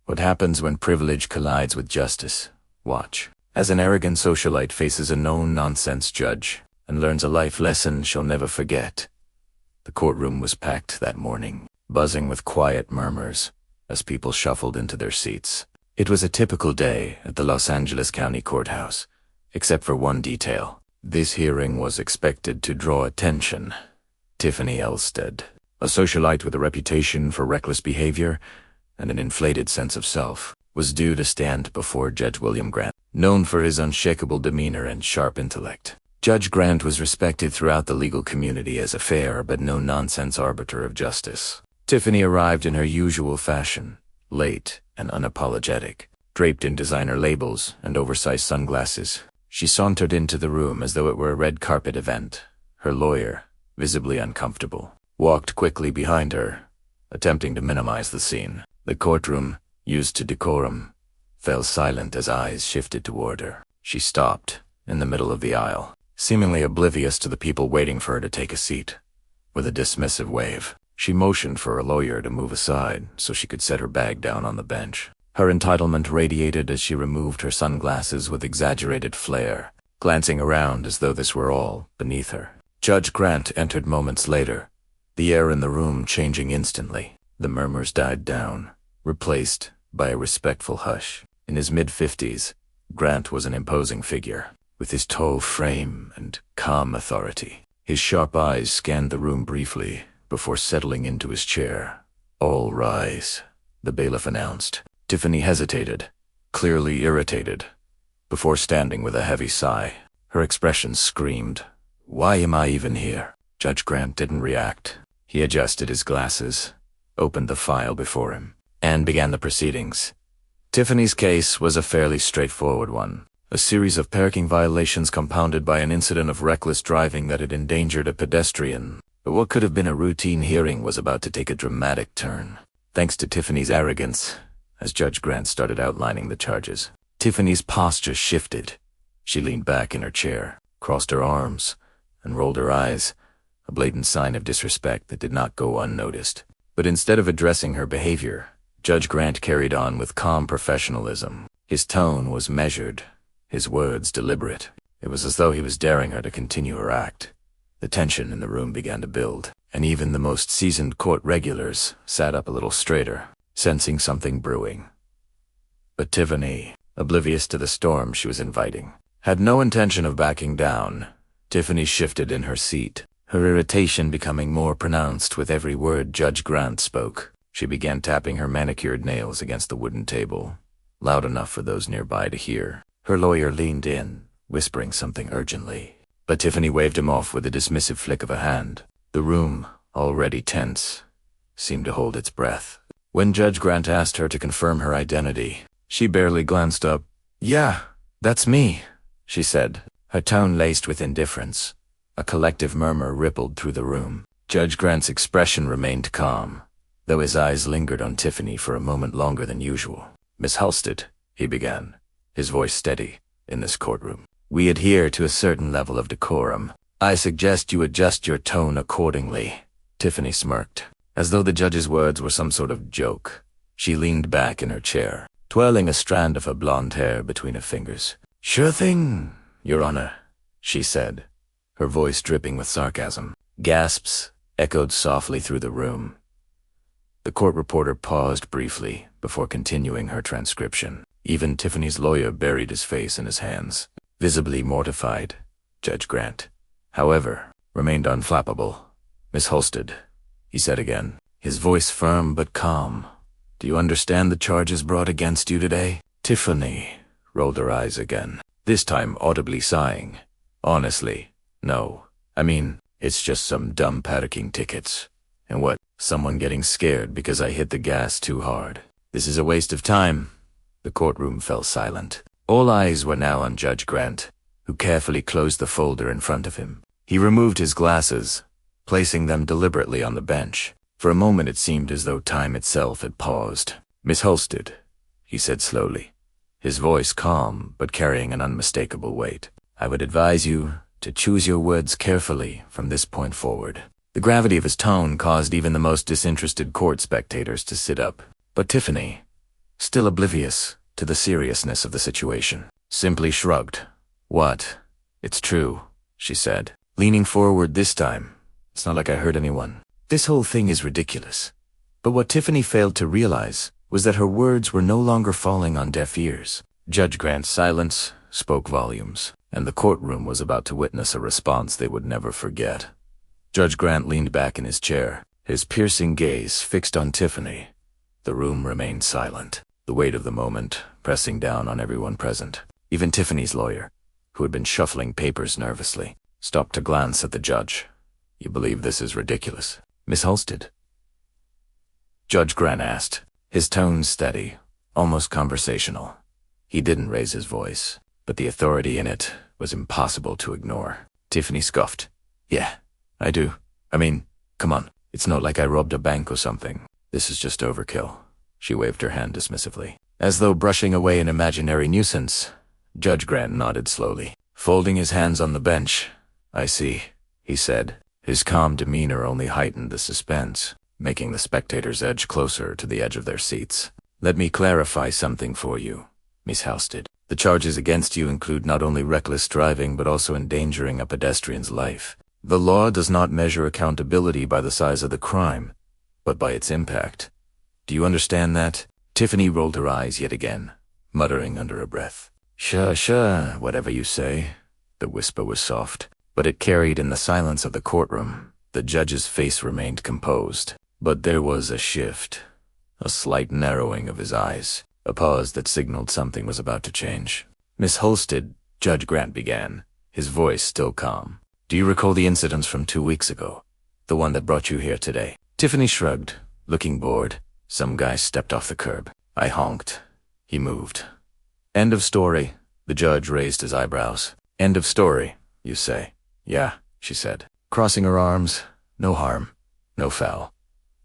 What happens when privilege collides with justice? Watch. As an arrogant socialite faces a no-nonsense judge and learns a life lesson she'll never forget. The courtroom was packed that morning, buzzing with quiet murmurs as people shuffled into their seats. It was a typical day at the Los Angeles County Courthouse, except for one detail. This hearing was expected to draw attention. Tiffany Halstead, a socialite with a reputation for reckless behavior and an inflated sense of self, was due to stand before Judge William Grant, known for his unshakable demeanor and sharp intellect. Judge Grant was respected throughout the legal community as a fair but no-nonsense arbiter of justice. Tiffany arrived in her usual fashion, late and unapologetic. Draped in designer labels and oversized sunglasses, she sauntered into the room as though it were a red carpet event. Her lawyer, visibly uncomfortable, walked quickly behind her, attempting to minimize the scene. The courtroom, used to decorum, fell silent as eyes shifted toward her. She stopped in the middle of the aisle, seemingly oblivious to the people waiting for her to take a seat. With a dismissive wave, she motioned for her lawyer to move aside so she could set her bag down on the bench. Her entitlement radiated as she removed her sunglasses with exaggerated flair, glancing around as though this were all beneath her. Judge Grant entered moments later, the air in the room changing instantly. The murmurs died down, replaced by a respectful hush. In his mid-50s, Grant was an imposing figure, with his tall frame and calm authority. His sharp eyes scanned the room briefly before settling into his chair. "All rise," the bailiff announced. Tiffany hesitated, clearly irritated, before standing with a heavy sigh. Her expression screamed, "Why am I even here?" Judge Grant didn't react. He adjusted his glasses, opened the file before him, and began the proceedings. Tiffany's case was a fairly straightforward one. A series of parking violations compounded by an incident of reckless driving that had endangered a pedestrian. But what could have been a routine hearing was about to take a dramatic turn, thanks to Tiffany's arrogance. As Judge Grant started outlining the charges, Tiffany's posture shifted. She leaned back in her chair, crossed her arms, and rolled her eyes, a blatant sign of disrespect that did not go unnoticed. But instead of addressing her behavior, Judge Grant carried on with calm professionalism. His tone was measured, his words deliberate. It was as though he was daring her to continue her act. The tension in the room began to build, and even the most seasoned court regulars sat up a little straighter, sensing something brewing. But Tiffany, oblivious to the storm she was inviting, had no intention of backing down. Tiffany shifted in her seat, her irritation becoming more pronounced with every word Judge Grant spoke. She began tapping her manicured nails against the wooden table, loud enough for those nearby to hear. Her lawyer leaned in, whispering something urgently, but Tiffany waved him off with a dismissive flick of a hand. The room, already tense, seemed to hold its breath. When Judge Grant asked her to confirm her identity, she barely glanced up. "Yeah, that's me," she said, her tone laced with indifference. A collective murmur rippled through the room. Judge Grant's expression remained calm, though his eyes lingered on Tiffany for a moment longer than usual. "Miss Halstead," he began, his voice steady. "In this courtroom, we adhere to a certain level of decorum. I suggest you adjust your tone accordingly." Tiffany smirked, as though the judge's words were some sort of joke. She leaned back in her chair, twirling a strand of her blonde hair between her fingers. "Sure thing, Your Honor," she said, her voice dripping with sarcasm. Gasps echoed softly through the room. The court reporter paused briefly before continuing her transcription. Even Tiffany's lawyer buried his face in his hands, visibly mortified. Judge Grant, however, remained unflappable. "Miss Halstead," he said again, his voice firm but calm, "do you understand the charges brought against you today?" Tiffany rolled her eyes again, this time audibly sighing. "Honestly, no. I mean, it's just some dumb parking tickets. And what, someone getting scared because I hit the gas too hard. This is a waste of time." The courtroom fell silent. All eyes were now on Judge Grant, who carefully closed the folder in front of him. He removed his glasses, placing them deliberately on the bench. For a moment it seemed as though time itself had paused. "Miss Halstead," he said slowly, his voice calm but carrying an unmistakable weight, "I would advise you to choose your words carefully from this point forward." The gravity of his tone caused even the most disinterested court spectators to sit up. But Tiffany, still oblivious to the seriousness of the situation, simply shrugged. "What? It's true," she said, leaning forward this time. "It's not like I hurt anyone. This whole thing is ridiculous." But what Tiffany failed to realize was that her words were no longer falling on deaf ears. Judge Grant's silence spoke volumes, and the courtroom was about to witness a response they would never forget. Judge Grant leaned back in his chair, his piercing gaze fixed on Tiffany. The room remained silent, the weight of the moment pressing down on everyone present. Even Tiffany's lawyer, who had been shuffling papers nervously, stopped to glance at the judge. "You believe this is ridiculous, Miss Halstead?" Judge Grant asked, his tone steady, almost conversational. He didn't raise his voice, but the authority in it was impossible to ignore. Tiffany scoffed. "Yeah, I do. I mean, come on. It's not like I robbed a bank or something. This is just overkill." She waved her hand dismissively, as though brushing away an imaginary nuisance. Judge Grant nodded slowly, folding his hands on the bench. "I see," he said. His calm demeanor only heightened the suspense, making the spectators edge closer to the edge of their seats. "Let me clarify something for you, Miss Halstead. The charges against you include not only reckless driving but also endangering a pedestrian's life. The law does not measure accountability by the size of the crime, but by its impact. Do you understand that?" Tiffany rolled her eyes yet again, muttering under her breath. Sure, whatever you say." The whisper was soft, but it carried in the silence of the courtroom. The judge's face remained composed, but there was a shift, a slight narrowing of his eyes, a pause that signaled something was about to change. "Miss Halstead," Judge Grant began, his voice still calm. "Do you recall the incidents from 2 weeks ago? The one that brought you here today?" Tiffany shrugged, looking bored. "Some guy stepped off the curb. I honked. He moved." "End of story." The judge raised his eyebrows. "End of story, you say?" "Yeah," she said, crossing her arms. "No harm, no foul."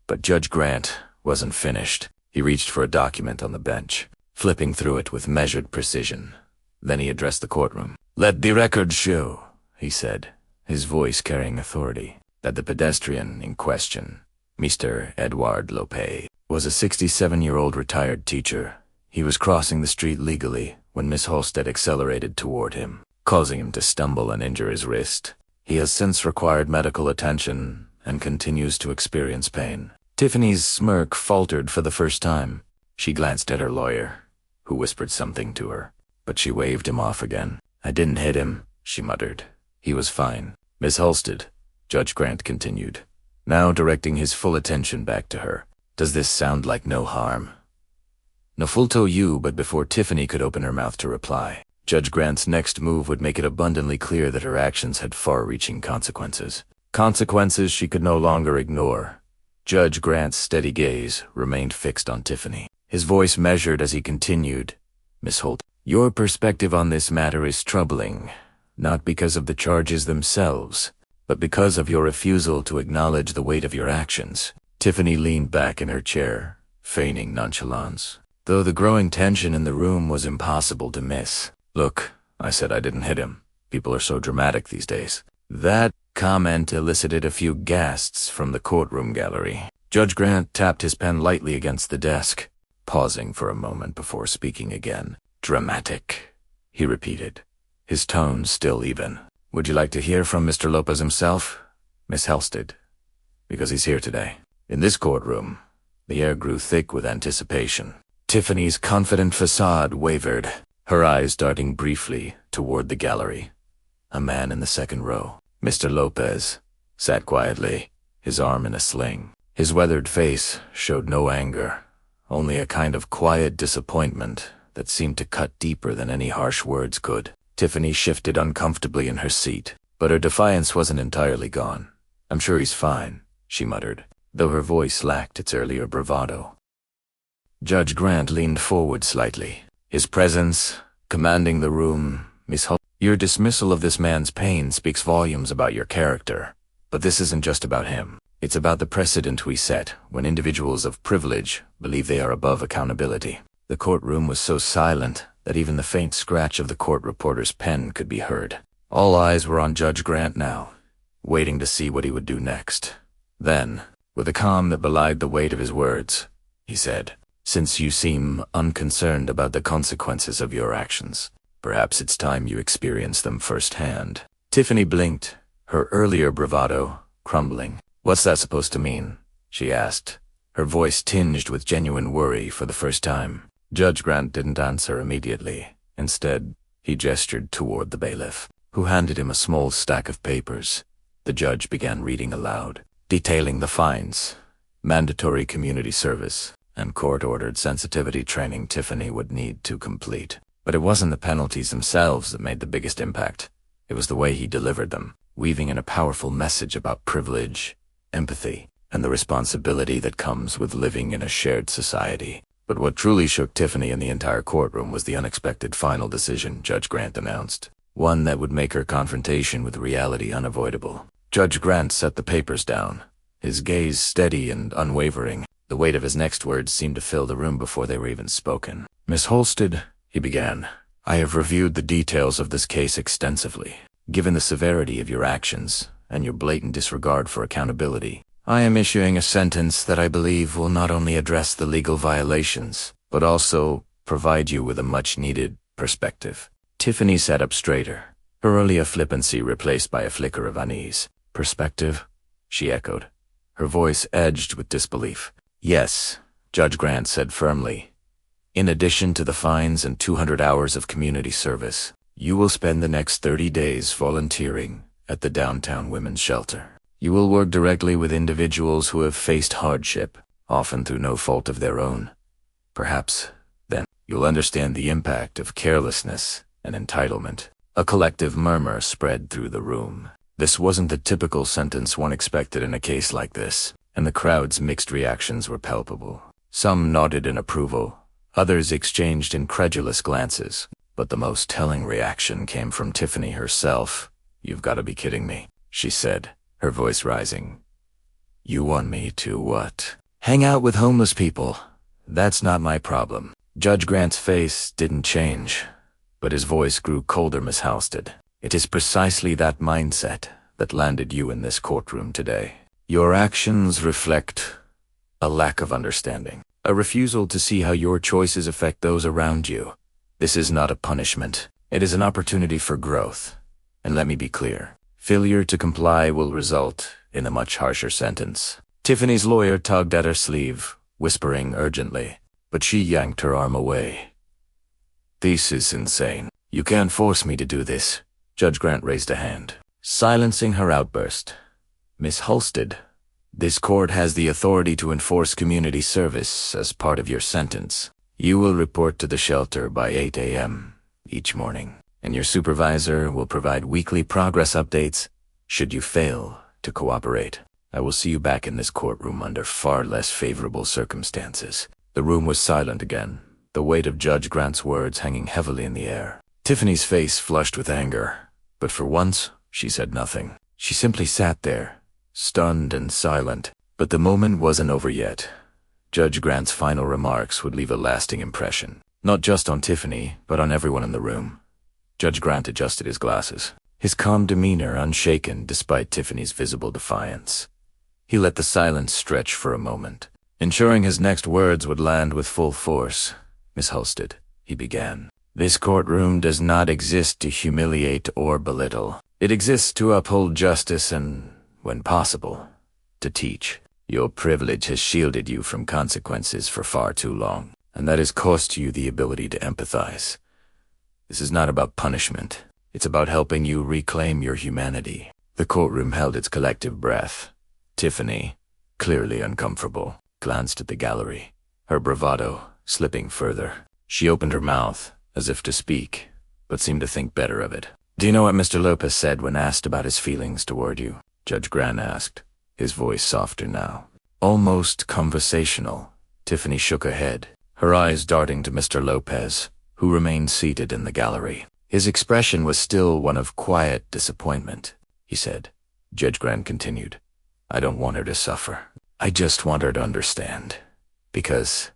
But Judge Grant wasn't finished. He reached for a document on the bench, flipping through it with measured precision. Then he addressed the courtroom. "Let the record show," he said, his voice carrying authority, "that the pedestrian in question, Mr. Edouard Lopez, was a 67-year-old retired teacher. He was crossing the street legally when Miss Halstead accelerated toward him, causing him to stumble and injure his wrist. He has since required medical attention and continues to experience pain." Tiffany's smirk faltered for the first time. She glanced at her lawyer, who whispered something to her, but she waved him off again. "I didn't hit him," she muttered. "He was fine." "Miss Halstead," Judge Grant continued, now directing his full attention back to her, "does this sound like no harm?" No fulto you, but before Tiffany could open her mouth to reply, Judge Grant's next move would make it abundantly clear that her actions had far-reaching consequences. Consequences she could no longer ignore. Judge Grant's steady gaze remained fixed on Tiffany, his voice measured as he continued. "Miss Holt, your perspective on this matter is troubling, not because of the charges themselves, but because of your refusal to acknowledge the weight of your actions." Tiffany leaned back in her chair, feigning nonchalance, though the growing tension in the room was impossible to miss. "Look, I said I didn't hit him. People are so dramatic these days." That comment elicited a few gasps from the courtroom gallery. Judge Grant tapped his pen lightly against the desk, pausing for a moment before speaking again. "Dramatic," he repeated, his tone still even. "Would you like to hear from Mr. Lopez himself, Miss Halstead? Because he's here today." In this courtroom, the air grew thick with anticipation. Tiffany's confident facade wavered, her eyes darting briefly toward the gallery. A man in the second row, Mr. Lopez, sat quietly, his arm in a sling. His weathered face showed no anger, only a kind of quiet disappointment that seemed to cut deeper than any harsh words could. Tiffany shifted uncomfortably in her seat, but her defiance wasn't entirely gone. "I'm sure he's fine," she muttered, though her voice lacked its earlier bravado. Judge Grant leaned forward slightly, his presence commanding the room. "Miss Hull, your dismissal of this man's pain speaks volumes about your character. But this isn't just about him. It's about the precedent we set when individuals of privilege believe they are above accountability." The courtroom was so silent that even the faint scratch of the court reporter's pen could be heard. All eyes were on Judge Grant now, waiting to see what he would do next. Then, with a calm that belied the weight of his words, he said, Since you seem unconcerned about the consequences of your actions, perhaps it's time you experience them firsthand." Tiffany blinked, her earlier bravado crumbling. "What's that supposed to mean?" she asked, her voice tinged with genuine worry for the first time. Judge Grant didn't answer immediately. Instead, he gestured toward the bailiff, who handed him a small stack of papers. The judge began reading aloud, detailing the fines, mandatory community service, and court-ordered sensitivity training Tiffany would need to complete. But it wasn't the penalties themselves that made the biggest impact. It was the way he delivered them, weaving in a powerful message about privilege, empathy, and the responsibility that comes with living in a shared society. But what truly shook Tiffany and the entire courtroom was the unexpected final decision Judge Grant announced, one that would make her confrontation with reality unavoidable. Judge Grant set the papers down, his gaze steady and unwavering. The weight of his next words seemed to fill the room before they were even spoken. "Miss Halstead," he began, "I have reviewed the details of this case extensively. Given the severity of your actions and your blatant disregard for accountability, I am issuing a sentence that I believe will not only address the legal violations, but also provide you with a much-needed perspective." Tiffany sat up straighter, her earlier flippancy replaced by a flicker of unease. "Perspective?" she echoed, her voice edged with disbelief. "Yes," Judge Grant said firmly. "In addition to the fines and 200 hours of community service, you will spend the next 30 days volunteering at the downtown women's shelter. You will work directly with individuals who have faced hardship, often through no fault of their own. Perhaps, then, you'll understand the impact of carelessness and entitlement." A collective murmur spread through the room. This wasn't the typical sentence one expected in a case like this, and the crowd's mixed reactions were palpable. Some nodded in approval, others exchanged incredulous glances, but the most telling reaction came from Tiffany herself. "You've got to be kidding me," she said, her voice rising. "You want me to what? Hang out with homeless people? That's not my problem." Judge Grant's face didn't change, but his voice grew colder. "Miss Halstead, it is precisely that mindset that landed you in this courtroom today. Your actions reflect a lack of understanding, a refusal to see how your choices affect those around you. This is not a punishment. It is an opportunity for growth. And let me be clear, failure to comply will result in a much harsher sentence." Tiffany's lawyer tugged at her sleeve, whispering urgently, but she yanked her arm away. "This is insane. You can't force me to do this." Judge Grant raised a hand, silencing her outburst. "Miss Halstead, this court has the authority to enforce community service as part of your sentence. You will report to the shelter by 8 a.m. each morning, and your supervisor will provide weekly progress updates should you fail to cooperate. I will see you back in this courtroom under far less favorable circumstances." The room was silent again, the weight of Judge Grant's words hanging heavily in the air. Tiffany's face flushed with anger, but for once, she said nothing. She simply sat there, stunned and silent. But the moment wasn't over yet. Judge Grant's final remarks would leave a lasting impression, not just on Tiffany, but on everyone in the room. Judge Grant adjusted his glasses, his calm demeanor unshaken despite Tiffany's visible defiance. He let the silence stretch for a moment, ensuring his next words would land with full force. "Miss Halstead," he began, "this courtroom does not exist to humiliate or belittle. It exists to uphold justice and, when possible, to teach. Your privilege has shielded you from consequences for far too long, and that has cost you the ability to empathize. This is not about punishment. It's about helping you reclaim your humanity." The courtroom held its collective breath. Tiffany, clearly uncomfortable, glanced at the gallery, her bravado slipping further. She opened her mouth, as if to speak, but seemed to think better of it. "Do you know what Mr. Lopez said when asked about his feelings toward you?" Judge Grant asked, his voice softer now, almost conversational. Tiffany shook her head, her eyes darting to Mr. Lopez, who remained seated in the gallery. His expression was still one of quiet disappointment. He said. Judge Grant continued, "I don't want her to suffer. I just want her to understand. Because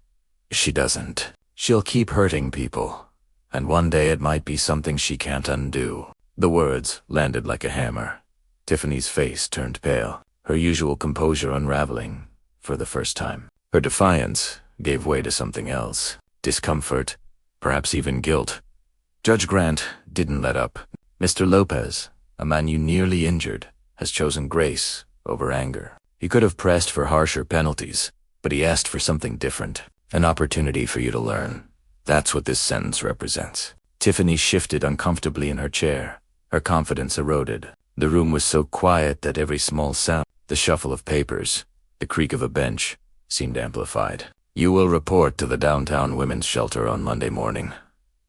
she doesn't. She'll keep hurting people, and one day it might be something she can't undo." The words landed like a hammer. Tiffany's face turned pale, her usual composure unraveling for the first time. Her defiance, gave way to something else. Discomfort, perhaps even guilt. Judge Grant didn't let up. Mr. Lopez, a man you nearly injured, has chosen grace over anger. He could have pressed for harsher penalties, but he asked for something different. An opportunity for you to learn. That's what this sentence represents. Tiffany shifted uncomfortably in her chair. Her confidence eroded. The room was so quiet that every small sound, the shuffle of papers, the creak of a bench, seemed amplified. You will report to the downtown women's shelter on Monday morning,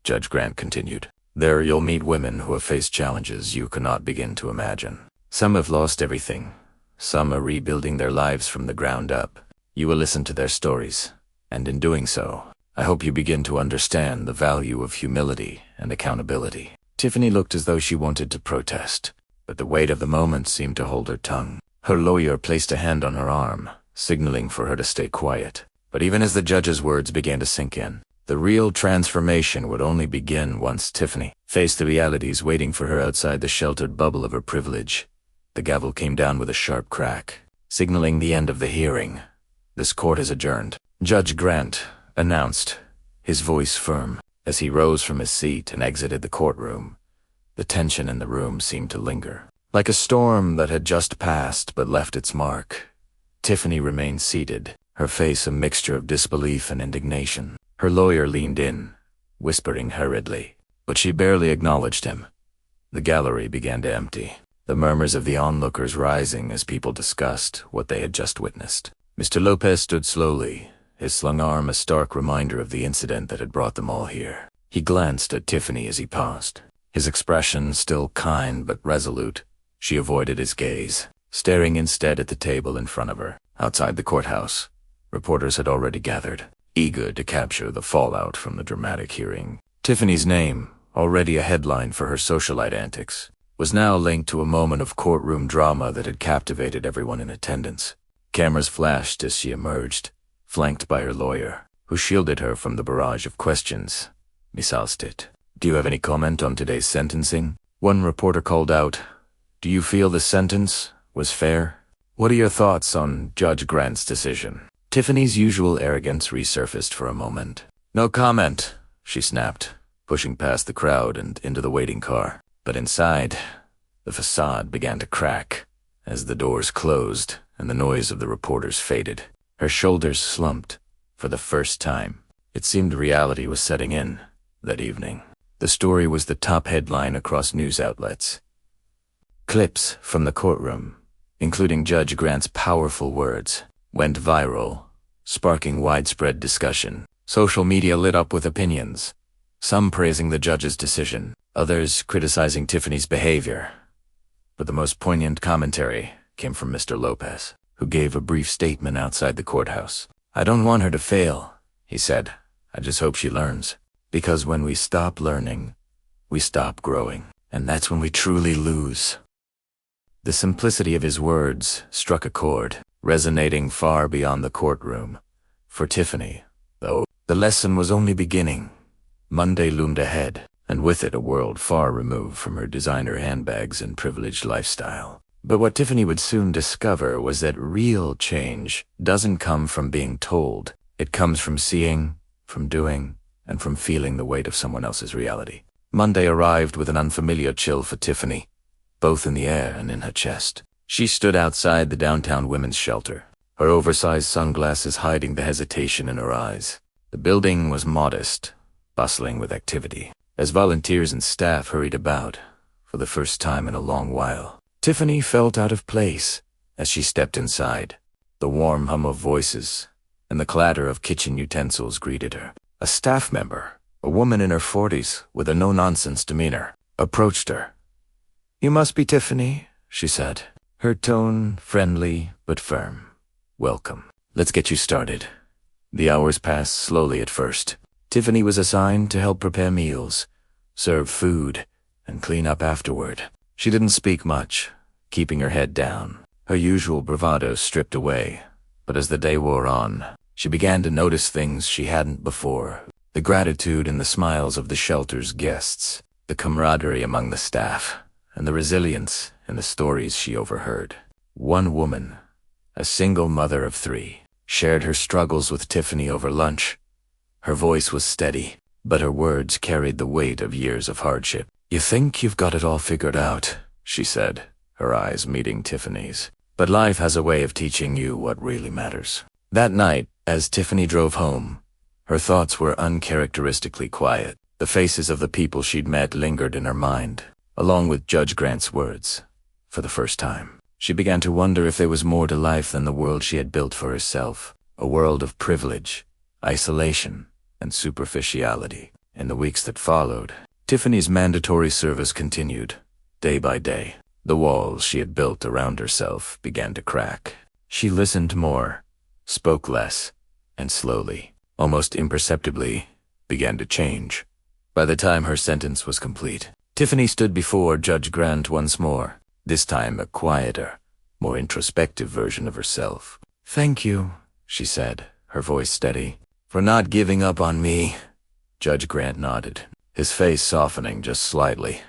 Judge Grant continued. There you'll meet women who have faced challenges you cannot begin to imagine. Some have lost everything. Some are rebuilding their lives from the ground up. You will listen to their stories, and in doing so, I hope you begin to understand the value of humility and accountability. Tiffany looked as though she wanted to protest, but the weight of the moment seemed to hold her tongue. Her lawyer placed a hand on her arm, signaling for her to stay quiet. But even as the judge's words began to sink in, the real transformation would only begin once Tiffany faced the realities waiting for her outside the sheltered bubble of her privilege. The gavel came down with a sharp crack, signaling the end of the hearing. This court is adjourned, Judge Grant announced, his voice firm. As he rose from his seat and exited the courtroom, the tension in the room seemed to linger. Like a storm that had just passed but left its mark, Tiffany remained seated, her face a mixture of disbelief and indignation. Her lawyer leaned in, whispering hurriedly, but she barely acknowledged him. The gallery began to empty, the murmurs of the onlookers rising as people discussed what they had just witnessed. Mr. Lopez stood slowly, his slung arm a stark reminder of the incident that had brought them all here. He glanced at Tiffany as he paused, his expression still kind but resolute. She avoided his gaze, staring instead at the table in front of her. Outside the courthouse, reporters had already gathered, eager to capture the fallout from the dramatic hearing. Tiffany's name, already a headline for her socialite antics, was now linked to a moment of courtroom drama that had captivated everyone in attendance. Cameras flashed as she emerged, flanked by her lawyer, who shielded her from the barrage of questions. Miss Halstead, do you have any comment on today's sentencing? One reporter called out, do you feel the sentence was fair? What are your thoughts on Judge Grant's decision? Tiffany's usual arrogance resurfaced for a moment. No comment, she snapped, pushing past the crowd and into the waiting car. But inside, the facade began to crack as the doors closed and the noise of the reporters faded. Her shoulders slumped. For the first time, it seemed reality was setting in that evening. The story was the top headline across news outlets. Clips from the courtroom, including Judge Grant's powerful words, went viral, sparking widespread discussion. Social media lit up with opinions, some praising the judge's decision, others criticizing Tiffany's behavior. But the most poignant commentary came from Mr. Lopez, who gave a brief statement outside the courthouse. I don't want her to fail, he said. I just hope she learns. Because when we stop learning, we stop growing. And that's when we truly lose. The simplicity of his words struck a chord, resonating far beyond the courtroom. For Tiffany, though, the lesson was only beginning. Monday loomed ahead, and with it a world far removed from her designer handbags and privileged lifestyle. But what Tiffany would soon discover was that real change doesn't come from being told. It comes from seeing, from doing, and from feeling the weight of someone else's reality. Monday arrived with an unfamiliar chill for Tiffany, both in the air and in her chest. She stood outside the downtown women's shelter, her oversized sunglasses hiding the hesitation in her eyes. The building was modest, bustling with activity, as volunteers and staff hurried about, for the first time in a long while. Tiffany felt out of place as she stepped inside. The warm hum of voices and the clatter of kitchen utensils greeted her. A staff member, a woman in her 40s with a no-nonsense demeanor, approached her. You must be Tiffany, she said, her tone friendly but firm. Welcome. Let's get you started. The hours passed slowly at first. Tiffany was assigned to help prepare meals, serve food, and clean up afterward. She didn't speak much, keeping her head down, her usual bravado stripped away. But as the day wore on, she began to notice things she hadn't before. The gratitude in the smiles of the shelter's guests, the camaraderie among the staff, and the resilience in the stories she overheard. One woman, a single mother of 3, shared her struggles with Tiffany over lunch. Her voice was steady, but her words carried the weight of years of hardship. "You think you've got it all figured out," she said, her eyes meeting Tiffany's. "But life has a way of teaching you what really matters." That night, as Tiffany drove home, her thoughts were uncharacteristically quiet. The faces of the people she'd met lingered in her mind, along with Judge Grant's words. For the first time, she began to wonder if there was more to life than the world she had built for herself, a world of privilege, isolation, and superficiality. In the weeks that followed, Tiffany's mandatory service continued. Day by day, the walls she had built around herself began to crack. She listened more, spoke less, and slowly, almost imperceptibly, began to change. By the time her sentence was complete, Tiffany stood before Judge Grant once more, this time a quieter, more introspective version of herself. "Thank you," she said, her voice steady, "for not giving up on me." Judge Grant nodded, his face softening just slightly.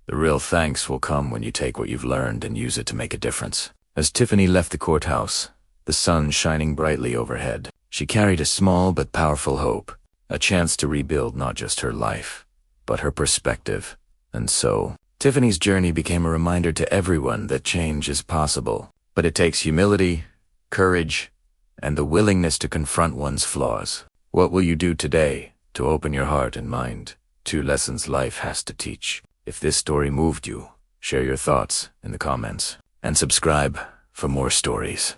"The real thanks will come when you take what you've learned and use it to make a difference." As Tiffany left the courthouse, the sun shining brightly overhead, she carried a small but powerful hope, a chance to rebuild not just her life, but her perspective. And so, Tiffany's journey became a reminder to everyone that change is possible, but it takes humility, courage, and the willingness to confront one's flaws. What will you do today to open your heart and mind to lessons life has to teach? If this story moved you, share your thoughts in the comments, and subscribe for more stories.